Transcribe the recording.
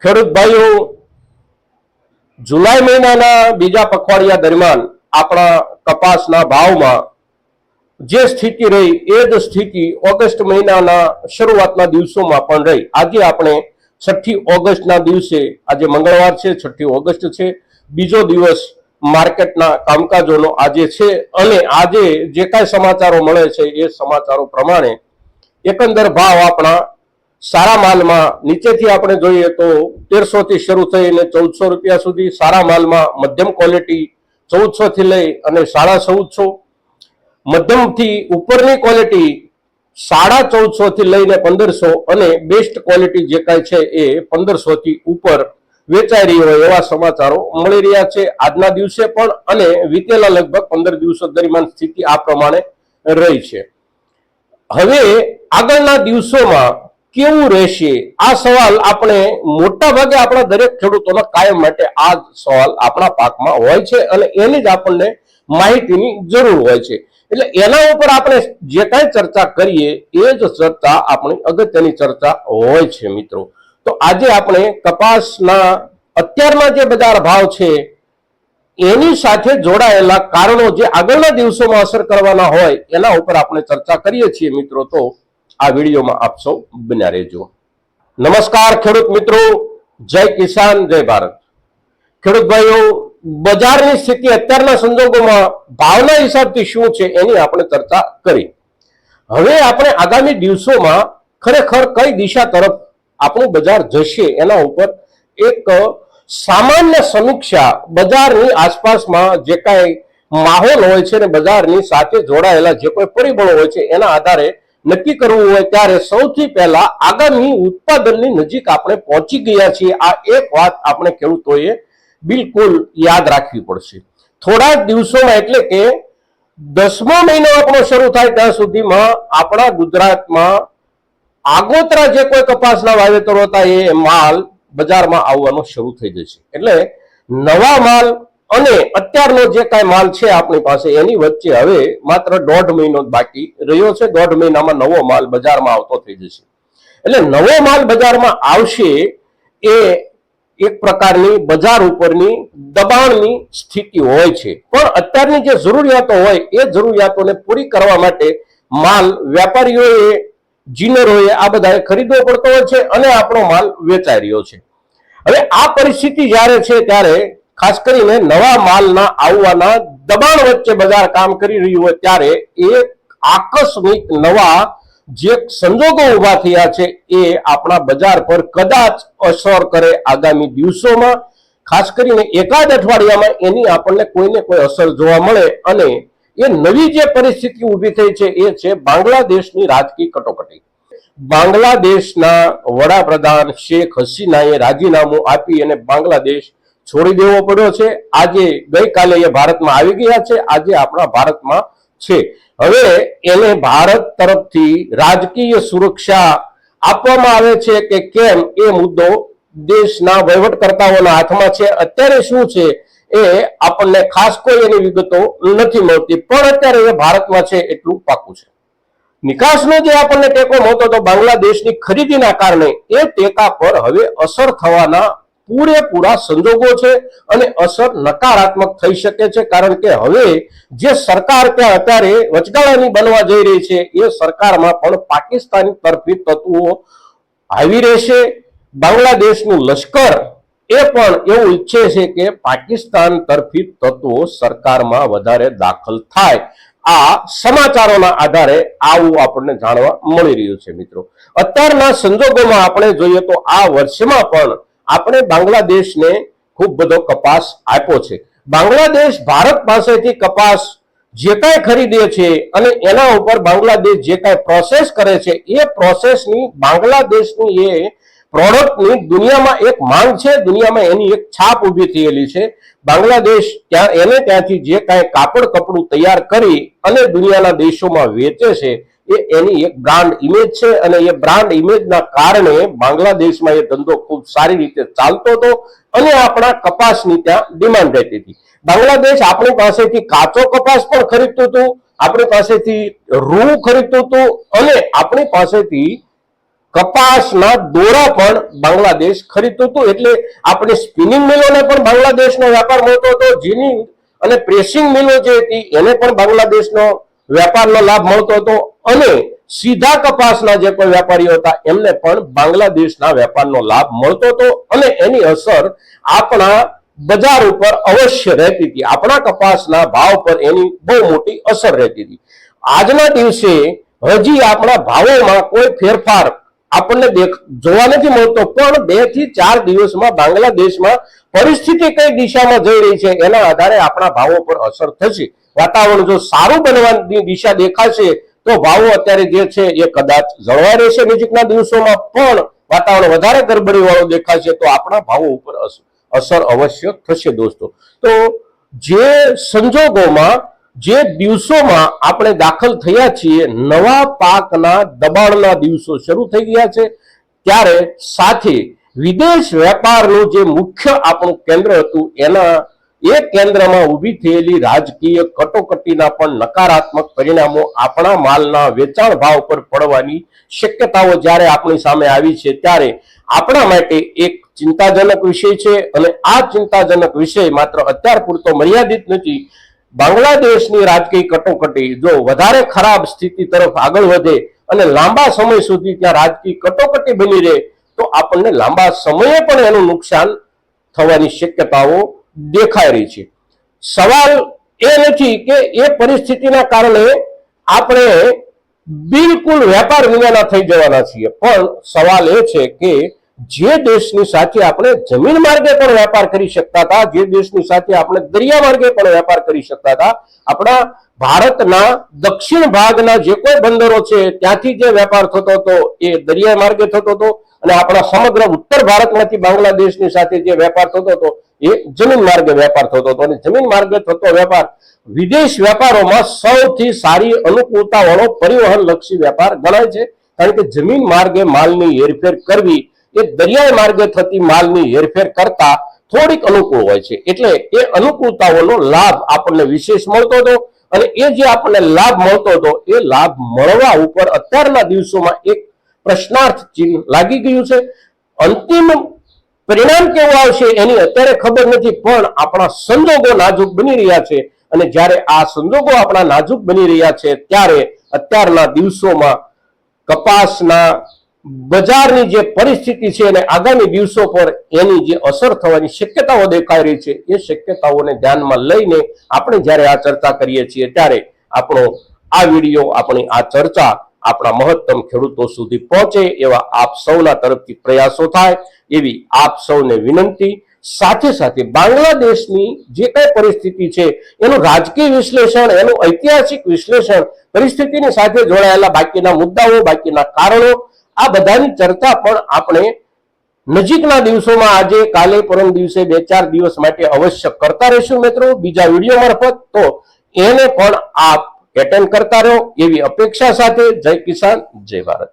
ખેડૂત ભાઈઓ, જુલાઈ મહિનાના બીજા પખવાડિયા દરમિયાન આપણા કપાસના ભાવમાં જે સ્થિતિ રહી એ જ સ્થિતિ ઓગસ્ટ મહિનાના શરૂઆતના દિવસોમાં પણ રહી. આજે આપણે 6 ઓગસ્ટના દિવસે, આજે મંગળવાર છે, 6 ઓગસ્ટ છે, બીજો દિવસ માર્કેટના કામકાજોનો આજે છે. અને આજે જે કાંઈ સમાચારો મળે છે એ સમાચારો પ્રમાણે એકંદર ભાવ આપણા સારા માલમાં નીચેથી આપણે જોઈએ તો 1300 થી શરૂ થઈને 1400 રૂપિયા સુધી, સારા માલમાં મધ્યમ ક્વોલિટી 1400 થી લઈ અને 1450, મધ્યમથી ઉપરની ક્વોલિટી 1450 થી લઈને 1500 અને બેસ્ટ ક્વોલિટી જે કાંઈ છે એ 1500 થી ઉપર વેચાઈ રહી હોય એવા સમાચારો મળી રહ્યા છે આજના દિવસે પણ. અને વીતેલા લગભગ 15 દિવસો દરમિયાન સ્થિતિ આ પ્રમાણે રહી છે. હવે આગળના દિવસોમાં કેવું રહેશે આ સવાલ આપણે મોટા ભાગે આપણા દરેક ખેડૂતોના કાયમ માટે આ સવાલ આપણા પાકમાં હોય છે અને એની જ આપણને માહિતીની જરૂર હોય છે. એટલે એના ઉપર આપણે જે કાંઈ ચર્ચા કરીએ એ જ ચર્ચા આપણી અગત્યની ચર્ચા હોય છે મિત્રો. તો આજે આપણે કપાસના અત્યારના જે બજાર ભાવ છે એની સાથે જોડાયેલા કારણો જે આગળના દિવસોમાં અસર કરવાના હોય એના ઉપર આપણે ચર્ચા કરીએ છીએ મિત્રો. તો આ વિડીયોમાં આપ સૌ બન્યા રહેજો. નમસ્કાર ખેડૂત મિત્રો, જય કિસાન, જય ભારત. ખેડૂત ભાઈઓ, બજારની સ્થિતિ અત્યારના સંજોગોમાં ભાવના હિસાબથી શું છે એની આપણે ચર્ચા કરી. હવે આપણે આગામી દિવસોમાં ખરેખર કઈ દિશા તરફ આપણું બજાર જશે એના ઉપર એક સામાન્ય સમીક્ષા, બજારની આસપાસમાં જે કાંઈ માહોલ હોય છે ને બજારની સાથે જોડાયેલા જે કોઈ પરિબળો હોય છે એના આધારે નક્કી કરવું હોય ત્યારે સૌથી પહેલા આગામી ઉત્પાદનની નજીક આપણે પહોંચી ગયા છીએ. આ એક વાત આપણે ખેડૂતોએ બિલકુલ યાદ રાખવી પડશે. થોડા જ દિવસોમાં એટલે કે 10મો મહિનો આપણો શરૂ થાય ત્યાં સુધીમાં આપણા ગુજરાતમાં આગોતરા જે કોઈ કપાસના વાવેતરો હતા એ માલ બજારમાં આવવાનો શરૂ થઈ જશે. એટલે નવા માલ અને અત્યારનો જે કાંઈ માલ છે આપણી પાસે એની વચ્ચે હવે માત્ર 1.5 મહિનો બાકી રહ્યો છે. 1.5 મહિનામાં નવો માલ બજારમાં આવતો થઈ જશે. એટલે નવો માલ બજારમાં આવશે એ એક પ્રકારની બજાર ઉપરની દબાણની સ્થિતિ હોય છે. પણ અત્યારની જે જરૂરિયાતો હોય એ જરૂરિયાતોને પૂરી કરવા માટે માલ વેપારીઓએ, જીનરોએ આ બધાએ ખરીદવો પડતો હોય છે અને આપણો માલ વેચાઈ રહ્યો છે. હવે આ પરિસ્થિતિ જ્યારે છે ત્યારે ખાસ કરીને નવા માલના આવવાના દબાણ વચ્ચે બજાર કામ કરી રહ્યું હોય ત્યારે એક આકસ્મિક નવા જે સંજોગો ઉભા થયા છે એ આપણા બજાર પર કદાચ અસર કરે આગામી દિવસોમાં. ખાસ કરીને એકાદ અઠવાડિયામાં એની આપણને કોઈને કોઈ અસર જોવા મળે. અને એ નવી જે પરિસ્થિતિ ઊભી થઈ છે એ છે બાંગ્લાદેશની રાજકીય કટોકટી. બાંગ્લાદેશના વડાપ્રધાન શેખ હસીનાએ રાજીનામું આપી અને બાંગ્લાદેશ છોડી દેવો પડ્યો છે. આજે ગઈકાલે એ ભારતમાં આવી ગયા છે, આજે આપણા ભારતમાં છે. હવે એને ભારત તરફથી રાજકીય સુરક્ષા આપવામાં આવે છે કે કેમ એ મુદ્દો દેશના વહીવટકર્તાઓના હાથમાં છે. અત્યારે શું છે એ આપણને ખાસ કોઈ એની વિગતો નથી મળતી, પણ અત્યારે એ ભારતમાં છે એટલું પાકું છે. નિકાસનો જે આપણને ટેકો મળતો હતો બાંગ્લાદેશની ખરીદીના કારણે એ ટેકા પર હવે અસર થવાના પૂરેપૂરા સંજોગો છે અને અસર નકારાત્મક થઈ શકે છે. કારણ કે હવે જે સરકાર ત્યાં અત્યારે વચગાળાની બનવા જઈ રહી છે એ સરકારમાં પણ પાકિસ્તાની તરફી તત્વો આવી રહેશે. બાંગ્લાદેશનું લશ્કર એ પણ એવું ઈચ્છે છે કે પાકિસ્તાન તરફી તત્વો સરકારમાં વધારે દાખલ થાય. આ સમાચારોના આધારે આવું આપણને જાણવા મળી રહ્યું છે મિત્રો. અત્યારના સંજોગોમાં આપણે જોઈએ તો આ વર્ષમાં પણ આપણે બાંગ્લાદેશને ખૂબ બધો કપાસ આપ્યો છે. બાંગ્લાદેશ ભારત પાસેથી કપાસ જે કાંઈ ખરીદે છે અને એના ઉપર બાંગ્લાદેશ જે કાંઈ પ્રોસેસ કરે છે એ પ્રોસેસની બાંગ્લાદેશની એ પ્રોડક્ટની દુનિયામાં એક માંગ છે, દુનિયામાં એની એક છાપ ઊભી થયેલી છે. બાંગ્લાદેશ ત્યાંથી જે કાંઈ કાપડ કપડું તૈયાર કરી અને દુનિયાના દેશોમાં વેચે છે એ એની એક બ્રાન્ડ ઇમેજ છે અને એ બ્રાન્ડ ઇમેજના કારણે બાંગ્લાદેશમાં એ ધંધો ખૂબ સારી રીતે ચાલતો હતો અને આપણા કપાસની ત્યાં ડિમાન્ડ રહેતી હતી. બાંગ્લાદેશ આપણી પાસેથી કાચો કપાસ પણ ખરીદતું હતું, આપણી પાસેથી રૂ ખરીદતું હતું અને આપણી પાસેથી કપાસના દોરા પણ બાંગ્લાદેશ ખરીદતું હતું. એટલે આપણે સ્પિનિંગ મિલોને પણ બાંગ્લાદેશનો વેપાર મળતો હતો, જીનિંગ અને પ્રેસિંગ મિલો જે હતી એને પણ બાંગ્લાદેશનો વેપારનો લાભ મળતો હતો, અને સીધા કપાસના જે કોઈ વેપારીઓ હતા એમને પણ બાંગ્લાદેશના વેપારનો લાભ મળતો હતો, અને એની અસર આપણા બજાર ઉપર અવશ્ય રહેતી હતી. આપણા કપાસના ભાવ પર એની બહુ મોટી અસર રહેતી હતી. આજના દિવસે હજી આપણા ભાવોમાં કોઈ ફેરફાર આપણને જોવા નથી મળતો, પણ 2 થી 4 દિવસમાં બાંગ્લાદેશમાં પરિસ્થિતિ કઈ દિશામાં જઈ રહી છે એના આધારે આપણા ભાવો પર અસર થશે. વાતાવરણ જો સારું બનવાની દિશા દેખાશે તો ભાવો અત્યારે જે છે એ કદાચ જળવાઈ રહેશે નજીકના દિવસોમાં, પણ વાતાવરણ વધારે ગડબડી વાળું દેખાશે તો આપણા ભાવો ઉપર અસર અવશ્ય થશે દોસ્તો. તો જે સંજોગોમાં જે દિવસોમાં આપણે દાખલ થયા છીએ, નવા પાકના દબાણના દિવસો શરૂ થઈ ગયા છે, ત્યારે સાથે વિદેશ વેપારનું જે મુખ્ય આપણું કેન્દ્ર હતું એના એ કેન્દ્રમાં ઊભી થયેલી રાજકીય કટોકટીના પણ નકારાત્મક પરિણામો આપણા માલના વેચાણ ભાવ પર પડવાની શક્યતાઓ જ્યારે આપણી સામે આવી છે, ત્યારે આપણા માટે એક ચિંતાજનક વિષય છે. અને આ ચિંતાજનક વિષય માત્ર અત્યાર પૂરતો મર્યાદિત નથી. બાંગ્લાદેશની રાજકીય કટોકટી જો વધારે ખરાબ સ્થિતિ તરફ આગળ વધે અને લાંબા સમય સુધી ત્યાં રાજકીય કટોકટી બની રહે તો આપણને લાંબા સમયે પણ એનું નુકસાન થવાની શક્યતાઓ દેખાઈ રહી છે. સવાલ એ નથી કે એ પરિસ્થિતિના કારણે આપણે બિલકુલ વેપાર વિનાના થઈ જવાના છીએ, પણ સવાલ એ છે કે જે દેશની સાથે આપણે જમીન માર્ગે પણ વેપાર કરી શકતા હતા, જે દેશની સાથે આપણે દરિયા માર્ગે પણ વેપાર કરી શકતા હતા, આપણા ભારતના દક્ષિણ ભાગના જે કોઈ બંદરો છે ત્યાંથી જે વેપાર થતો હતો એ દરિયા માર્ગે થતો હતો, અને આપણા સમગ્ર ઉત્તર ભારતમાંથી બાંગ્લાદેશની સાથે જે વેપાર થતો હતો એ જમીન માર્ગે વેપાર થતો હતો. અને જમીન માર્ગે થતો વેપાર વિદેશ વેપારોમાં સૌથી સારી અનુકૂળતા વાળો પરિવહન લક્ષી વેપાર ગણાય છે, કારણ કે જમીન માર્ગે માલની હેરફેર કરવી એ દરિયાઈ માર્ગે થતી માલની હેરફેર કરતા થોડીક અનુકૂળ હોય છે. એટલે એ અનુકૂળતાઓનો લાભ આપણને વિશેષ મળતો હતો, અને એ જે આપણને લાભ મળતો હતો એ લાભ મળવા ઉપર અત્યારના દિવસોમાં એક પ્રશ્નાર્થ ચિહ્ન લાગી ગયું છે. અંતિમ પરિણામ કેવું આવશે એની અત્યારે ખબર નથી, પણ આપણા સંજોગો નાજુક બની રહ્યા છે, અને જ્યારે આ સંજોગો આપણા નાજુક બની રહ્યા છે ત્યારે અત્યારના દિવસોમાં કપાસના બજારની જે પરિસ્થિતિ છે અને આગામી દિવસો પર એની જે અસર થવાની શક્યતાઓ દેખાઈ રહી છે એ શક્યતાઓને ધ્યાનમાં લઈને આપણે જ્યારે આ ચર્ચા કરીએ છીએ ત્યારે આપણો આ વિડીયો, આપણી આ ચર્ચા આપણા મહત્તમ ખેડૂતો સુધી પહોંચે એવા આપ સૌના તરફથી પ્રયાસો થાય એવી આપ સૌને વિનંતી. સાથે સાથે બાંગ્લાદેશની જે કઈ પરિસ્થિતિ છે એનું રાજકીય વિશ્લેષણ, એનું ઐતિહાસિક વિશ્લેષણ, પરિસ્થિતિની સાથે જોડાયેલા બાકીના મુદ્દાઓ, બાકીના કારણો, આ બધાની ચર્ચા પણ આપણે નજીકના દિવસોમાં આજે, કાલે, પરમ દિવસે 2-4 દિવસ માટે અવશ્ય કરતા રહીશું મિત્રો, બીજા વિડીયો મારફત. તો એને પણ આપ એટેન્ડ કરતા રહો એવી અપેક્ષા સાથે જય કિસાન, જય ભારત.